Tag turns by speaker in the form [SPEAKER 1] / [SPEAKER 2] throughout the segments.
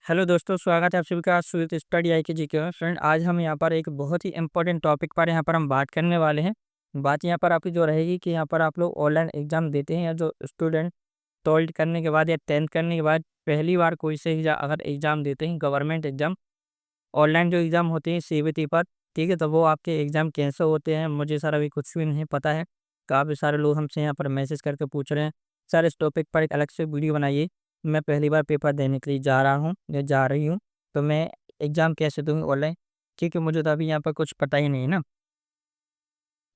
[SPEAKER 1] Hello दोस्तों, स्वागत है आप सभी का सुरत स्टडी आई के जी के में। फ्रेंड, आज हम यहाँ पर एक बहुत ही इम्पोर्टेंट टॉपिक पर यहाँ पर हम बात करने वाले हैं। बात यहाँ पर आपकी जो रहेगी कि यहाँ पर आप लोग ऑनलाइन एग्जाम देते हैं या जो स्टूडेंट 12th करने के बाद या 10th करने के बाद पहली बार कोई से अगर एग्ज़ाम देते हैं, गवर्नमेंट एग्ज़ाम ऑनलाइन जो एग्ज़ाम होते हैं सीबीटी पर, ठीक है? तो वो आपके एग्ज़ाम कैसे होते हैं, मुझे सर अभी कुछ भी नहीं पता है। काफ़ी सारे लोग हमसे यहाँ पर मैसेज करके पूछ रहे हैं, सर इस टॉपिक पर एक अलग से वीडियो बनाइए। मैं पहली बार पेपर देने के लिए जा रहा हूँ या जा रही हूँ, तो मैं एग्ज़ाम कैसे दूँगी ऑनलाइन? क्योंकि मुझे तो अभी यहाँ पर कुछ पता ही नहीं है ना।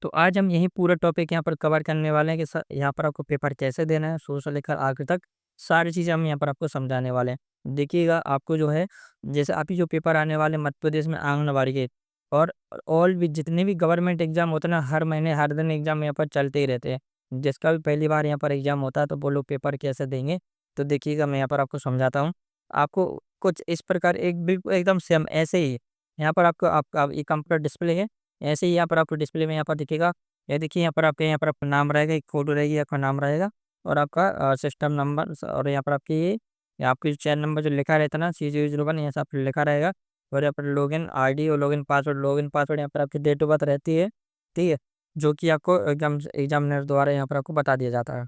[SPEAKER 1] तो आज हम यही पूरा टॉपिक यहाँ पर कवर करने वाले हैं कि सर यहाँ पर आपको पेपर कैसे देना है, शुरू से लेकर आखिर तक सारी चीज़ें हम यहाँ पर आपको समझाने वाले हैं। देखिएगा, आपको जो है जैसे अभी जो पेपर आने वाले मध्य प्रदेश में आंगनबाड़ी के और ऑल भी जितने भी गवर्नमेंट एग्जाम होते हैं ना, हर महीने हर दिन एग्जाम यहाँ पर चलते ही रहते हैं। जिसका भी पहली बार यहाँ पर एग्जाम होता है तो वो लोग पेपर कैसे देंगे, तो देखिएगा मैं यहाँ पर आपको समझाता हूँ। आपको कुछ इस प्रकार एक बिल्कुल एकदम सेम ऐसे ही यहाँ पर आपको आपका ये कंप्यूटर डिस्प्ले है। ऐसे ही यहाँ पर आपको डिस्प्ले में यहाँ पर दिखेगा। ये देखिए यहाँ पर आपका नाम रहेगा, एक फ़ोटो रहेगी, आपका नाम रहेगा और आपका सिस्टम नंबर और यहाँ पर आपकी ये आपकी जो चैन नंबर जो लिखा रहता है ना, C001 यहाँ सब लिखा रहेगा और यहाँ पर लॉगिन आईडी और लॉगिन पासवर्ड यहाँ पर आपकी डेट ऑफ बर्थ रहती है, ठीक है? जो कि आपको एग्ज़ामिनर द्वारा यहाँ पर आपको बता दिया जाता है।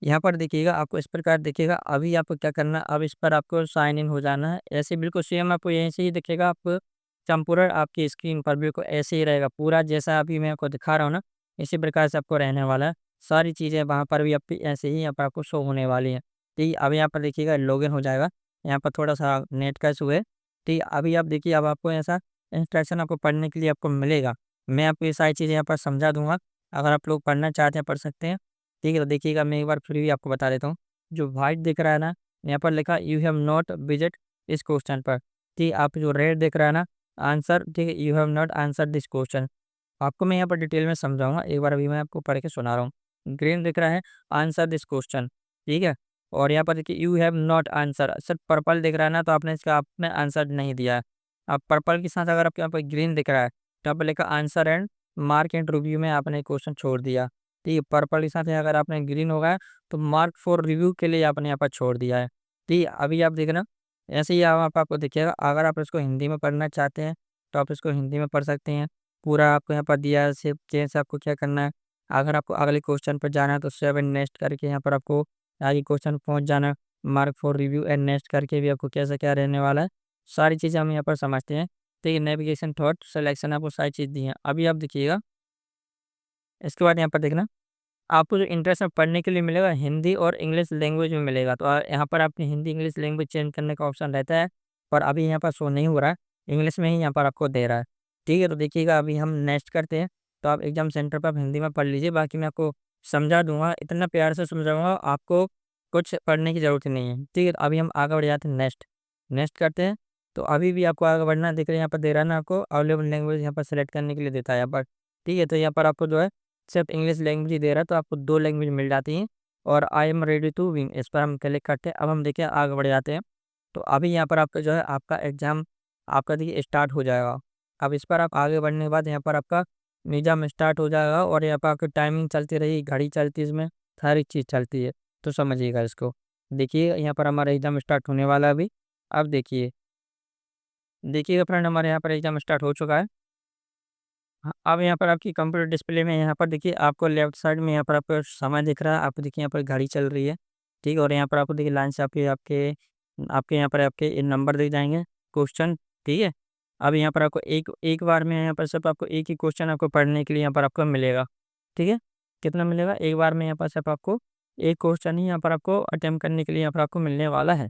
[SPEAKER 1] यहाँ पर देखिएगा, आपको इस प्रकार दिखेगा, अभी आपको क्या करना है, अब इस पर आपको साइन इन हो जाना है। ऐसे बिल्कुल सेम आपको यहीं से ही दिखेगा, आपको कंप्यूटर आपकी स्क्रीन पर बिल्कुल ऐसे ही रहेगा, पूरा जैसा अभी मैं आपको दिखा रहा हूँ ना, इसी प्रकार से आपको रहने वाला है। सारी चीज़ें वहाँ पर भी आपकी ऐसे ही यहाँ पर आपको शो होने वाली हैं। ठीक है, अब यहाँ पर देखिएगा लॉगिन हो जाएगा, यहाँ पर थोड़ा-सा नेट का इशू है। ठीक है, अभी आप देखिए, अब आपको ऐसा इंस्ट्रक्शन आपको पढ़ने के लिए आपको मिलेगा। मैं आपको ये सारी चीज़ें यहाँ पर समझा दूँगा, अगर आप लोग पढ़ना चाहते हैं पढ़ सकते हैं। ठीक है, तो देखिएगा मैं एक बार फिर भी आपको बता देता हूँ। जो व्हाइट दिख रहा है ना, यहाँ पर लिखा यू हैव नॉट विजिट इस क्वेश्चन पर। ठीक है, आप जो रेड दिख रहा है ना, आंसर, ठीक है, you have not answer this question. आपको मैं यहाँ पर डिटेल में समझाऊँगा, एक बार अभी मैं आपको पढ़ के सुना रहा हूँ। ग्रीन दिख रहा है, आंसर दिस क्वेश्चन, ठीक है? और यहाँ पर देखिए यू हैव नॉट आंसर, सिर्फ पर्पल दिख रहा है ना, तो आपने आंसर नहीं दिया है। अब पर्पल के साथ अगर आपके यहाँ पर ग्रीन दिख रहा है, तो यहाँ पर लिखा answer and mark and review में आपने क्वेश्चन छोड़ दिया। ठीक है, पर्पल के साथ अगर आपने ग्रीन होगा है, तो मार्क फॉर रिव्यू के लिए आपने यहाँ पर छोड़ दिया है। ठीक है, अभी आप देखना, ऐसे ही यहाँ पर आपको दिखेगा। अगर आप इसको हिंदी में पढ़ना चाहते हैं, तो आप इसको हिंदी में पढ़ सकते हैं। पूरा आपको यहाँ पर दिया है सिर्फ कैसे आपको क्या करना है। अगर आपको अगले क्वेश्चन पर जाना है, तो 7 नेक्स्ट करके यहाँ पर आपको आगे क्वेश्चन पहुँच जाना है। Mark for review and next करके भी आपको कैसे क्या रहने वाला है, सारी चीज़ें हम यहाँ पर समझते हैं। ठीक है, नेविगेशन, थॉट, सिलेक्शन, आपको सारी चीज़ दी हैं। अभी आप देखिएगा, इसके बाद यहाँ पर देखना, आपको जो इंटरेस्ट में पढ़ने के लिए मिलेगा, हिंदी और इंग्लिश लैंग्वेज में मिलेगा। तो यहाँ पर आपने हिंदी इंग्लिश लैंग्वेज चेंज करने का ऑप्शन रहता है, पर अभी यहाँ पर शो नहीं हो रहा है, इंग्लिश में ही यहाँ पर आपको दे रहा है। ठीक है, तो देखिएगा अभी हम नेक्स्ट करते हैं। तो आप एग्ज़ाम सेंटर पर आप हिंदी में पढ़ लीजिए, बाकी मैं आपको समझा दूँगा, इतना प्यार से समझाऊँगा, आपको कुछ पढ़ने की ज़रूरत ही नहीं है। ठीक है, तो अभी हम आगे बढ़ जाते हैं, नेक्स्ट। नेक्स्ट करते हैं, तो अभी भी आपको आगे बढ़ना है, दिख रहा है यहाँ पर दे रहा है ना, आपको अवेलेबल लैंग्वेज यहाँ पर सेलेक्ट करने के लिए देता है यहाँ पर। ठीक है, तो यहाँ पर आपको जो है सिर्फ इंग्लिश लैंग्वेज ही दे रहा है, तो आपको 2 लैंग्वेज मिल जाती हैं और I am ready to win, इस पर हम क्लिक करते हैं। अब हम देखिए आगे बढ़ जाते हैं। तो अभी यहाँ पर आपका जो है आपका एग्ज़ाम आपका देखिए स्टार्ट हो जाएगा। अब इस पर आप आगे बढ़ने के बाद यहाँ पर आपका एग्ज़ाम स्टार्ट हो जाएगा और यहाँ पर आपकी टाइमिंग चलती रहेगी, घड़ी चलती है इसमें, सारी चीज़ चलती है। तो समझिएगा इसको। देखिए यहाँ पर हमारा एग्ज़ाम स्टार्ट होने वाला है अभी। अब देखिएगा फ्रेंड, हमारे यहाँ पर एग्ज़ाम स्टार्ट हो चुका है। हाँ, अब यहाँ पर आपकी कंप्यूटर डिस्प्ले में यहाँ पर देखिए आपको लेफ्ट साइड में यहाँ पर आपको समय दिख रहा है, आपको देखिए यहाँ पर घड़ी चल रही है, ठीक है? और यहाँ पर आपको देखिए लाइन से आपके आपके आपके यहाँ पर आपके नंबर दिख जाएँगे, क्वेश्चन, ठीक है? अब यहाँ पर आपको एक एक बार में यहाँ पर सिर्फ आपको एक ही क्वेश्चन आपको पढ़ने के लिए यहाँ पर आपको मिलेगा, ठीक है? कितना मिलेगा? एक बार में यहाँ पर सिर्फ आपको एक क्वेश्चन ही यहाँ पर आपको अटेम्प्ट करने के लिए यहाँ पर आपको मिलने वाला है,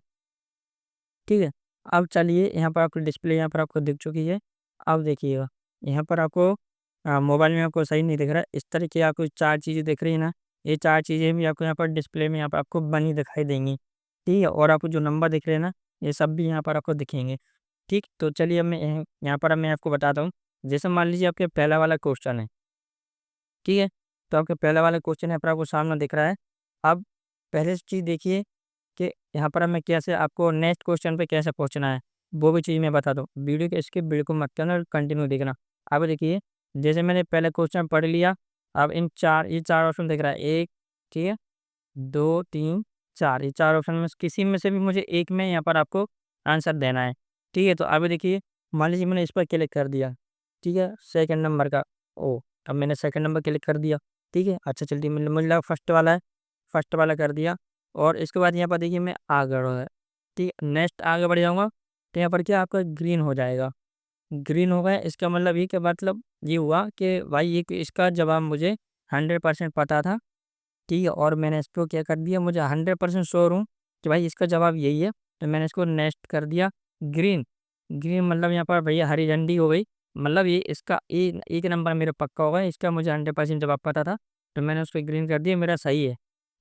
[SPEAKER 1] ठीक है? अब चलिए, यहाँ पर आपको डिस्प्ले यहाँ पर आपको दिख चुकी है। अब देखिएगा, यहाँ पर आपको मोबाइल में आपको सही नहीं दिख रहा है, इस तरह की आपको 4 चीज़ें दिख रही है ना, ये 4 चीज़ें भी आपको यहाँ पर डिस्प्ले में यहाँ पर आपको बनी दिखाई देंगी, ठीक है? और आपको जो नंबर दिख रहे हैं ना, ये सब भी यहाँ पर आपको दिखेंगे, ठीक? तो चलिए अब मैं यहाँ पर अब मैं आपको बताता हूँ। जैसे मान लीजिए आपके पहला वाला क्वेश्चन है, ठीक है? तो आपका पहला वाला क्वेश्चन यहाँ पर आपको सामने दिख रहा है। अब पहले चीज़ देखिए कि यहाँ पर हमें कैसे आपको नेक्स्ट क्वेश्चन पे कैसे पहुँचना है, वो भी चीज़ मैं बताता हूँ। वीडियो को स्किप बिल्कुल मत करना और कंटिन्यू देखना। अब देखिए, जैसे मैंने पहले क्वेश्चन पढ़ लिया, अब इन 4 ऑप्शन दिख रहा है, 1, ठीक है, 2, 3, 4, ये 4 ऑप्शन में से किसी में से भी मुझे एक में यहाँ पर आपको आंसर देना है। ठीक है? तो अभी देखिए, मान लीजिए मैंने इस पर क्लिक कर दिया, ठीक है? सेकंड नंबर का, ओह! अब मैंने सेकंड नंबर क्लिक कर दिया, ठीक है? अच्छा चलिए, मुझे लगा फर्स्ट वाला है, फर्स्ट वाला कर दिया और इसके बाद यहाँ पर देखिए मैं आगे बढ़ गया, ठीक है? नेक्स्ट आगे बढ़ जाऊँगा, तो यहाँ पर क्या आपका ग्रीन हो जाएगा। ग्रीन हो गया, इसका मतलब ये, क्या मतलब ये हुआ कि भाई ये, इसका जवाब मुझे 100% पता था, ठीक है? और मैंने इसको क्या कर दिया, मुझे 100% श्योर हूँ कि भाई इसका जवाब यही है, तो मैंने इसको नेक्स्ट कर दिया ग्रीन। ग्रीन मतलब यहाँ पर भैया हरी झंडी हो गई, मतलब ये इसका एक नंबर मेरा पक्का होगा, इसका मुझे 100% जवाब पता था, तो मैंने उसको ग्रीन कर दिया, मेरा सही है,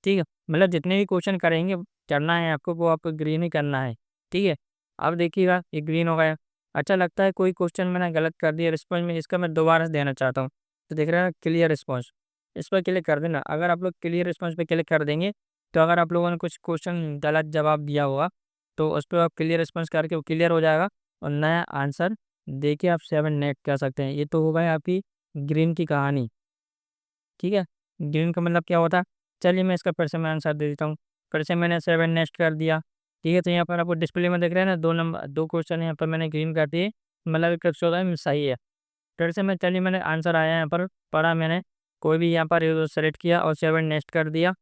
[SPEAKER 1] ठीक है? मतलब जितने भी क्वेश्चन करेंगे, करना है आपको, वो आपको ग्रीन ही करना है, ठीक है? अब देखिएगा, ये ग्रीन हो गया। अच्छा, लगता है कोई क्वेश्चन मैंने गलत कर दिया रिस्पॉन्स में, इसका मैं दोबारा से देना चाहता हूँ। तो देख रहे हैं क्लियर रिस्पॉन्स, इस पर क्लिक कर देना। अगर आप लोग क्लियर रिस्पॉन्स पे क्लिक कर देंगे, तो अगर आप लोगों ने कुछ क्वेश्चन गलत जवाब दिया होगा, तो उस पे आप क्लियर रिस्पॉन्स करके वो क्लियर हो जाएगा और नया आंसर देके आप 7 नेट कर सकते हैं। ये तो हो गई आपकी ग्रीन की कहानी, ठीक है? ग्रीन का मतलब क्या होता है? चलिए मैं इसका फिर से मैं आंसर दे देता हूँ। फिर से मैंने 7 नेक्स्ट कर दिया, ठीक है? तो यहाँ पर आपको डिस्प्ले में दिख रहा है ना, 2 क्वेश्चन यहाँ पर मैंने ग्रीन कर दिए, मतलब एक शो रहा है सही है। फिर से मैं, चलिए मैंने आंसर आया यहाँ पर, पढ़ा मैंने, कोई भी यहाँ पर सेलेक्ट किया और 7 नेक्स्ट कर दिया,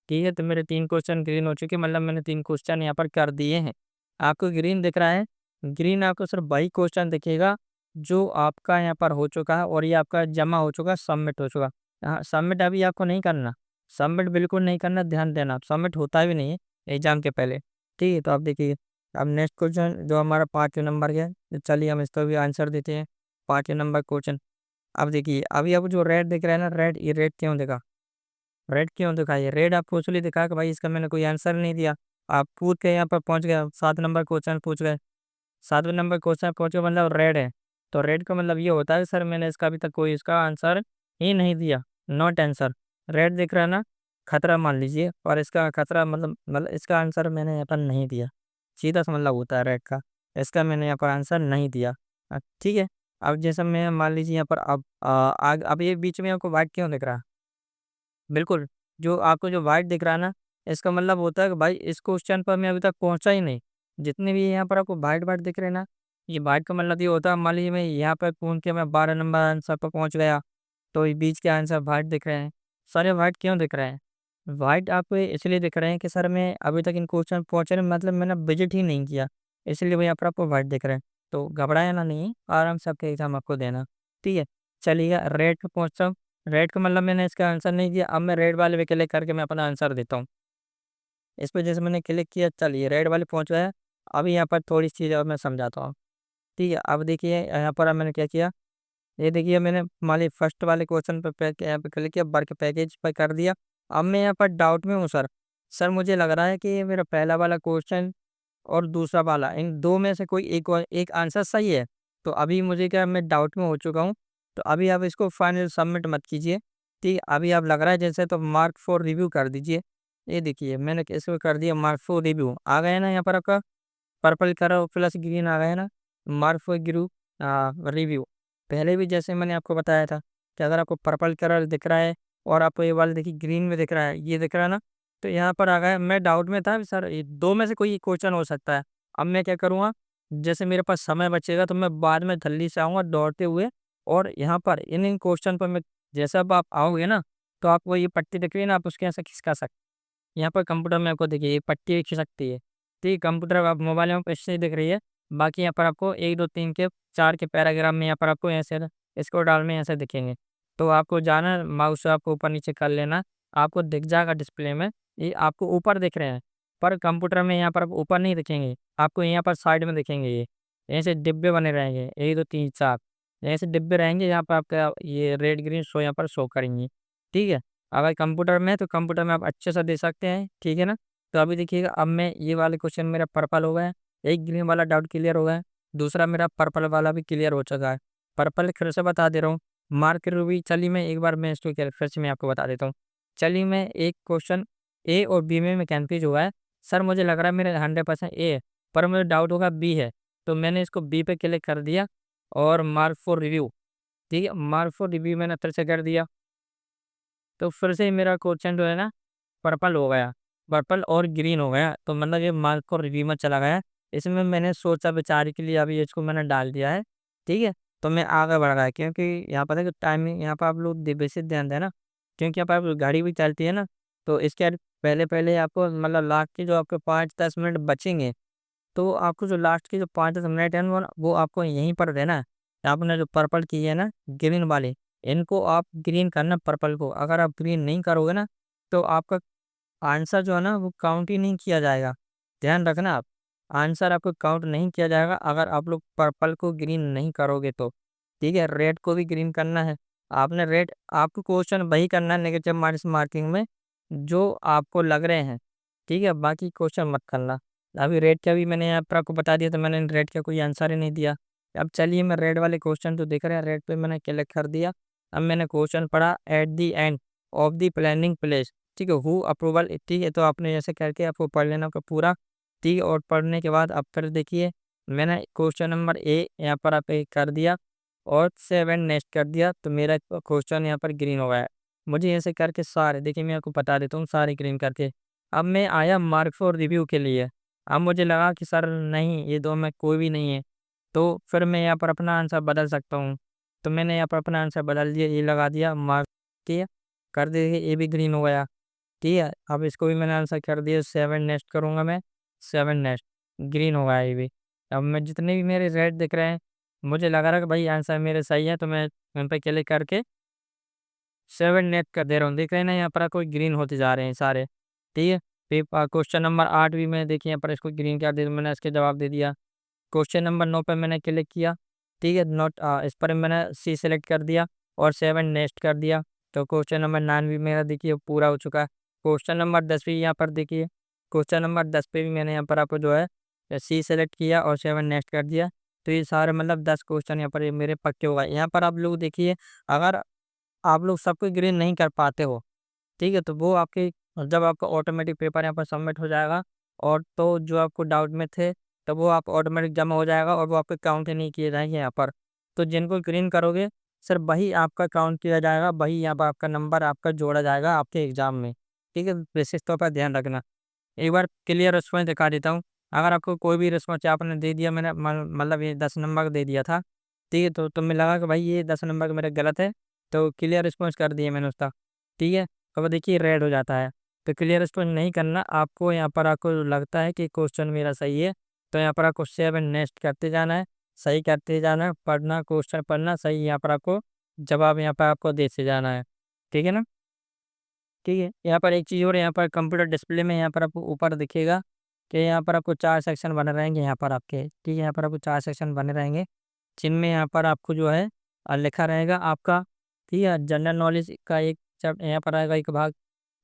[SPEAKER 1] ठीक है? तो मेरे 3 क्वेश्चन ग्रीन हो चुके, मतलब मैंने 3 क्वेश्चन यहाँ पर कर दिए हैं। आपको ग्रीन दिख रहा है, ग्रीन आपको सिर्फ वही क्वेश्चन दिखेगा जो आपका यहाँ पर हो चुका है और ये आपका जमा हो चुका, सबमिट हो चुका। हाँ, सबमिट अभी आपको नहीं करना, सबमिट बिल्कुल नहीं करना, ध्यान देना, सबमिट होता भी नहीं है एग्ज़ाम के पहले, ठीक है? तो आप देखिए, अब नेक्स्ट क्वेश्चन जो हमारा 5वें नंबर का है, तो चलिए हम इसका भी आंसर देते हैं। 5वें नंबर क्वेश्चन, अब देखिए, अभी आपको जो रेड दिख रहा है ना, रेड, ये रेड क्यों दिखा? रेड क्यों दिखा ये? रेड आपको इसलिए दिखा कि भाई इसका मैंने कोई आंसर नहीं दिया। आप कूद के यहाँ पर पहुँच गए, 7 नंबर क्वेश्चन पूछ गए। 7वें नंबर क्वेश्चन पहुँचे मतलब रेड है। तो रेड का मतलब ये होता है सर मैंने इसका अभी तक कोई इसका आंसर ही नहीं दिया, नॉट आंसर। रेड दिख रहा है ना, खतरा मान लीजिए, और इसका खतरा मतलब इसका आंसर मैंने यहाँ पर नहीं दिया। सीधा-सा मतलब होता है रेड का, इसका मैंने यहाँ पर आंसर नहीं दिया। ठीक है? अब जैसे मैं मान लीजिए यहाँ पर, अब आग अब ये बीच में आपको व्हाइट क्यों दिख रहा है? बिल्कुल, जो आपको जो व्हाइट दिख रहा है ना, इसका मतलब होता है कि भाई इस क्वेश्चन पर मैं अभी तक पहुँचा ही नहीं। जितने भी यहाँ पर आपको व्हाइट-व्हाइट दिख रहे हैं ना, ये व्हाइट का मतलब ये होता है, मान लीजिए मैं यहाँ पर कूद के मैं 12 नंबर आंसर पर पहुँच गया, तो ये बीच के आंसर व्हाइट दिख रहे हैं। सारे व्हाइट क्यों दिख रहे हैं? व्हाइट आपको इसलिए दिख रहे हैं कि सर मैं अभी तक इन क्वेश्चन पहुँचे नहीं, मतलब मैंने विज़िट ही नहीं किया, इसलिए वो यहाँ पर आपको व्हाइट दिख रहे हैं। तो घबराना नहीं, आराम से आपका एग्ज़ाम आपको देना, ठीक है? चलिए रेड पे पहुँचता हूँ। रेड का मतलब मैंने इसका आंसर नहीं दिया, अब मैं रेड वाले पे क्लिक करके मैं अपना आंसर देता हूँ। इस पे जैसे मैंने क्लिक किया, चलिए रेड वाले पहुँच गया। अभी यहाँ पर थोड़ी चीज़ और मैं समझाता हूँ, ठीक है? अब देखिए यहाँ पर, अब मैंने क्या किया, ये देखिए मैंने मान ली फर्स्ट वाले क्वेश्चन पे यहाँ पे क्लिक किया, वर्क पैकेज पे कर दिया। अब मैं यहाँ पर डाउट में हूँ सर। सर मुझे लग रहा है कि ये मेरा पहला वाला क्वेश्चन और दूसरा वाला, इन 2 में से कोई एक आंसर सही है। तो अभी मुझे क्या, मैं डाउट में हो चुका हूँ। तो अभी आप इसको फाइनल सबमिट मत कीजिए, ठीक है? अभी आप लग रहा है जैसे, तो मार्क फॉर रिव्यू कर दीजिए। ये देखिए मैंने इसको कर दिया मार्क फॉर रिव्यू, आ गया ना यहाँ पर आपका पर्पल करो प्लस ग्रीन आ गया ना, मार्क फॉर रिव्यू। पहले भी जैसे मैंने आपको बताया था कि अगर आपको पर्पल कलर दिख रहा है और आपको ये वाला देखिए ग्रीन में दिख रहा है, ये दिख रहा है ना, तो यहाँ पर आ गया। मैं डाउट में था सर, ये 2 में से कोई एक क्वेश्चन हो सकता है। अब मैं क्या करूँगा, जैसे मेरे पास समय बचेगा तो मैं बाद में जल्दी से आऊँगा दौड़ते हुए, और यहाँ पर इन क्वेश्चन पर मैं, जैसे अब आप आओगे ना, तो आपको ये पट्टी दिख रही है ना, आप उसके यहाँ से खिसका सकते, यहाँ पर कंप्यूटर में आपको देखिए ये पट्टी खिसकती है। ठीक है, कंप्यूटर आप मोबाइल में ऐसे ही दिख रही है। बाकी यहाँ पर आपको 1, 2, 3 के 4 के पैराग्राफ में यहाँ पर आपको ऐसे ना, इसको डाल में ऐसे दिखेंगे। तो आपको जाना है, माउस से आपको ऊपर-नीचे कर लेना, आपको दिख जाएगा डिस्प्ले में, ये आपको ऊपर दिख रहे हैं। पर कंप्यूटर में यहाँ पर आपको ऊपर नहीं दिखेंगे, आपको यहाँ पर साइड में दिखेंगे ये। ऐसे डिब्बे बने रहेंगे, 1, 2, 3, 4 ऐसे डिब्बे रहेंगे, यहाँ पर आपका ये रेड, ग्रीन शो यहाँ पर शो करेंगी। ठीक है? अगर कंप्यूटर में है, तो कंप्यूटर में आप अच्छे से दे सकते हैं, ठीक है ना? तो अभी देखिएगा, अब मैं ये वाले क्वेश्चन मेरा पर्पल हो गया है, एक ग्रीन वाला डाउट क्लियर हो गया है, दूसरा मेरा पर्पल वाला भी क्लियर हो चुका है। पर्पल फिर से बता दे रहा हूँ, मार्क रूबी, चलिए मैं एक बार मैं इसको क्या फिर से मैं आपको बता देता हूँ। चलिए मैं एक क्वेश्चन ए और बी में मैं कन्फ्यूज़ हुआ है। सर मुझे लग रहा है मेरा 100% ए है, पर मुझे डाउट होगा बी है, तो मैंने इसको बी पे क्लिक कर दिया और मार्क फॉर रिव्यू, ठीक है? मार्क फॉर रिव्यू मैंने फिर से कर दिया, तो फिर से मेरा क्वेश्चन जो है ना, पर्पल हो गया। पर्पल और ग्रीन हो गया, तो मतलब ये मार्क को रिव्यू में चला गया। इसमें मैंने सोचा विचार के लिए अभी इसको मैंने डाल दिया है, ठीक है? तो मैं आगे बढ़ रहा, क्योंकि यहाँ पर देखो टाइमिंग, यहाँ पर आप लोग बेसिक ध्यान देना, क्योंकि यहाँ पर घड़ी भी चलती है ना, तो इसके पहले आपको मतलब लास्ट के जो आपके 5-10 मिनट बचेंगे, तो आपको जो लास्ट के जो 5-10 मिनट है ना, वो आपको यहीं पर देना है। आपने जो पर्पल की है ना, ग्रीन वाले, इनको आप ग्रीन करना पर्पल को। अगर आप ग्रीन नहीं करोगे ना, तो आपका आंसर जो है ना, वो काउंट ही नहीं किया जाएगा। ध्यान रखना आप, आंसर आपको काउंट नहीं किया जाएगा अगर आप लोग पर्पल को ग्रीन नहीं करोगे तो। ठीक है? रेड को भी ग्रीन करना है। आपने रेड, आपको क्वेश्चन वही करना है नेगेटिव मार्क्स मार्किंग में जो आपको लग रहे हैं। ठीक है? बाकी क्वेश्चन मत करना। अभी रेड का भी मैंने यहाँ पर आपको बता दिया, तो मैंने रेड का कोई आंसर ही नहीं दिया। अब चलिए, मैं रेड वाले क्वेश्चन तो देख रहे हैं, रेड पे मैंने क्लिक कर दिया। अब मैंने क्वेश्चन पढ़ा, at the end of the planning place, ठीक है, हु अप्रूवल, ठीक है, तो आपने ऐसे करके आपको पढ़ लेना का पूरा। ठीक है? और पढ़ने के बाद अब फिर देखिए, मैंने क्वेश्चन नंबर ए यहाँ पर आप कर दिया और 7 नेक्स्ट कर दिया, तो मेरा क्वेश्चन यहाँ पर ग्रीन हो गया है। मुझे ऐसे करके सारे, देखिए मैं आपको बता देता हूँ, सारे ग्रीन करके। अब मैं आया मार्क्स और रिव्यू के लिए। अब मुझे लगा कि सर नहीं, ये दो में कोई भी नहीं है, तो फिर मैं यहाँ पर अपना आंसर बदल सकता हूँ। तो मैंने यहाँ पर अपना आंसर बदल दिया, ये लगा दिया मार्क्स, ठीक है, कर दिए, ये भी ग्रीन हो गया। ठीक है? अब इसको भी मैंने आंसर कर दिया, 7 नेक्स्ट करूँगा मैं, 7 नेक्स्ट, ग्रीन हो गया ये भी। अब मैं जितने भी मेरे रेड दिख रहे हैं, मुझे लग रहा है कि भाई आंसर मेरे सही है, तो मैं उन पे क्लिक करके 7 नेक्स्ट कर दे रहा हूँ। देख रहे हैं ना, यहाँ पर कोई ग्रीन होते जा रहे हैं सारे। ठीक है? फिर क्वेश्चन नंबर 8 भी मैं देखिए यहाँ पर इसको ग्रीन कर दिया, मैंने इसके जवाब दे दिया। क्वेश्चन नंबर 9 पे मैंने क्लिक किया, ठीक है, नोट इस पर मैंने सी सेलेक्ट कर दिया और 7 नेक्स्ट कर दिया। तो क्वेश्चन नंबर 9 भी मेरा देखिए पूरा हो चुका है। क्वेश्चन नंबर 10 भी यहाँ पर देखिए, क्वेश्चन नंबर 10 पे भी मैंने यहाँ पर आपको जो है सी सेलेक्ट किया और 7 नेक्स्ट कर दिया। तो ये सारे मतलब 10 क्वेश्चन यहाँ पर ये मेरे पक्के हो गए। यहाँ पर आप लोग देखिए, अगर आप लोग सबको ग्रीन नहीं कर पाते हो, ठीक है? तो वो आपके, जब आपका ऑटोमेटिक पेपर यहाँ पर सबमिट हो जाएगा, और तो जो आपको डाउट में थे, तो वो आप ऑटोमेटिक जमा हो जाएगा और वो आपके काउंट ही नहीं किए जाएँगे यहाँ पर। तो जिनको ग्रीन करोगे, सिर्फ वही आपका काउंट किया जाएगा, वही यहाँ पर आपका नंबर आपका जोड़ा जाएगा आपके एग्ज़ाम में। ठीक है? विशेष तौर पर ध्यान रखना। एक बार क्लियर रिस्पॉन्स दिखा देता हूँ। अगर आपको कोई भी रिस्पॉन्स आपने दे दिया, मैंने मतलब ये 10 नंबर का दे दिया था, ठीक है? तो तुम्हें लगा कि भाई ये 10 नंबर का मेरा गलत है, तो क्लियर रिस्पॉन्स कर दिया मैंने उसका, ठीक है? तो वो देखिए रेड हो जाता है। तो क्लियर रिस्पॉन्स नहीं करना आपको, यहाँ पर आपको लगता है कि क्वेश्चन मेरा सही है, तो यहाँ पर आपको 7 नेक्स्ट करते जाना है, सही करते जाना है, पढ़ना, क्वेश्चन पढ़ना, सही यहाँ पर आपको जवाब यहाँ पर आपको देते जाना है। ठीक है ना? ठीक है? यहाँ पर एक चीज़ और, यहाँ पर कंप्यूटर डिस्प्ले में यहाँ पर आपको ऊपर दिखेगा कि यहाँ पर आपको 4 सेक्शन बने रहेंगे यहाँ पर आपके, ठीक है? यहाँ पर आपको 4 सेक्शन बने रहेंगे, जिनमें यहाँ पर आपको जो है लिखा रहेगा आपका, ठीक है? जनरल नॉलेज का एक यहाँ पर आएगा एक भाग,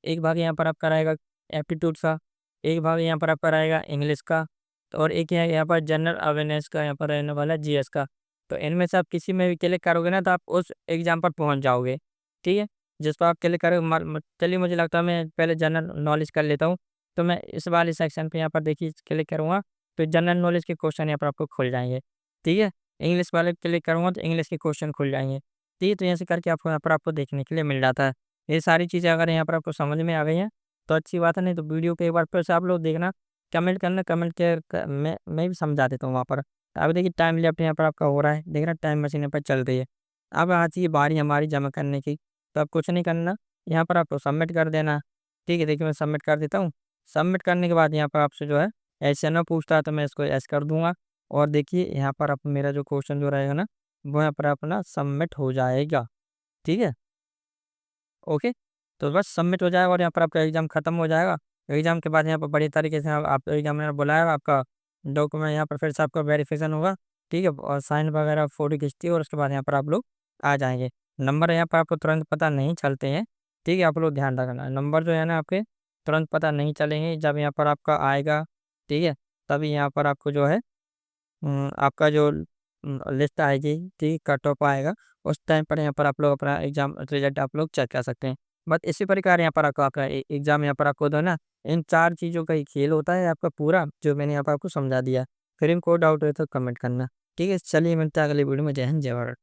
[SPEAKER 1] एक भाग यहाँ पर आपका रहेगा एप्टीट्यूड का, एक भाग यहाँ पर आपका रहेगा इंग्लिश का, तो और एक है यहाँ पर जनरल अवेयरनेस का, यहाँ पर रहने वाला जीएस का। तो इनमें से आप किसी में भी क्लिक करोगे ना, तो आप उस एग्ज़ाम पर पहुँच जाओगे। ठीक है? जिस पर आप क्लिक करोगे, चलिए मुझे लगता है मैं पहले जनरल नॉलेज कर लेता हूँ। तो मैं इस वाले सेक्शन पे यहाँ पर देखिए क्लिक करूँगा, तो जनरल नॉलेज के क्वेश्चन यहाँ पर आपको खुल जाएँगे। ठीक है? इंग्लिश वाले पे क्लिक करूँगा, तो इंग्लिश के क्वेश्चन खुल जाएँगे। ठीक है? तो ऐसे करके आपको यहाँ पर आपको देखने के लिए मिल जाता है। ये सारी चीज़ें अगर यहाँ पर आपको समझ में आ गई हैं, तो अच्छी बात है, नहीं तो वीडियो को एक बार फिर से आप लोग देखना, कमेंट करना, कमेंट के मैं भी समझा देता हूँ वहाँ पर। अभी देखिए टाइम लेफ्ट यहाँ पर आपका हो रहा है, देख रहे हैं टाइम मशीन यहाँ पर चल रही है। अब आती है बारी हमारी जमा करने की, तो अब कुछ नहीं करना, यहाँ पर आपको सबमिट कर देना। ठीक है? देखिए मैं सबमिट कर देता हूँ। सबमिट करने के बाद यहाँ पर आपसे जो है ऐसे ना पूछता है, तो मैं इसको यस कर दूँगा, और देखिए यहाँ पर अब मेरा जो क्वेश्चन जो रहेगा ना, वो यहाँ पर अपना सबमिट हो जाएगा। ठीक है? ओके? तो बस सबमिट हो जाएगा और यहाँ पर आपका एग्ज़ाम खत्म हो जाएगा। एग्ज़ाम के बाद यहाँ पर बढ़िया तरीके से आप एग्ज़ामिनर बुलाएगा, आपका डॉक्यूमेंट यहाँ पर फिर से आपका वेरिफ़िकेशन होगा, ठीक है? और साइन वगैरह फ़ोटो खींचती है, और उसके बाद यहाँ पर आप लोग आ जाएँगे। नंबर यहाँ पर आपको तुरंत पता नहीं चलते हैं, ठीक है? आप लोग ध्यान रखना, नंबर जो है ना आपके तुरंत पता नहीं चलेंगे, जब यहाँ पर आपका आएगा, ठीक है? तभी यहाँ पर आपको जो है आपका जो लिस्ट आएगी, ठीक, कट ऑफ आएगा, उस टाइम पर यहाँ पर आप लोग अपना एग्ज़ाम रिज़ल्ट आप लोग चेक कर सकते हैं। बस इसी प्रकार यहाँ पर आपका आपका एग्ज़ाम यहाँ पर आपको जो है ना, इन 4 चीज़ों का ही खेल होता है आपका पूरा, जो मैंने यहाँ पर आपको समझा दिया। फिर इनको डाउट हो तो कमेंट करना। ठीक है? चलिए मिलते हैं अगली वीडियो में। जय हिंद, जय भारत।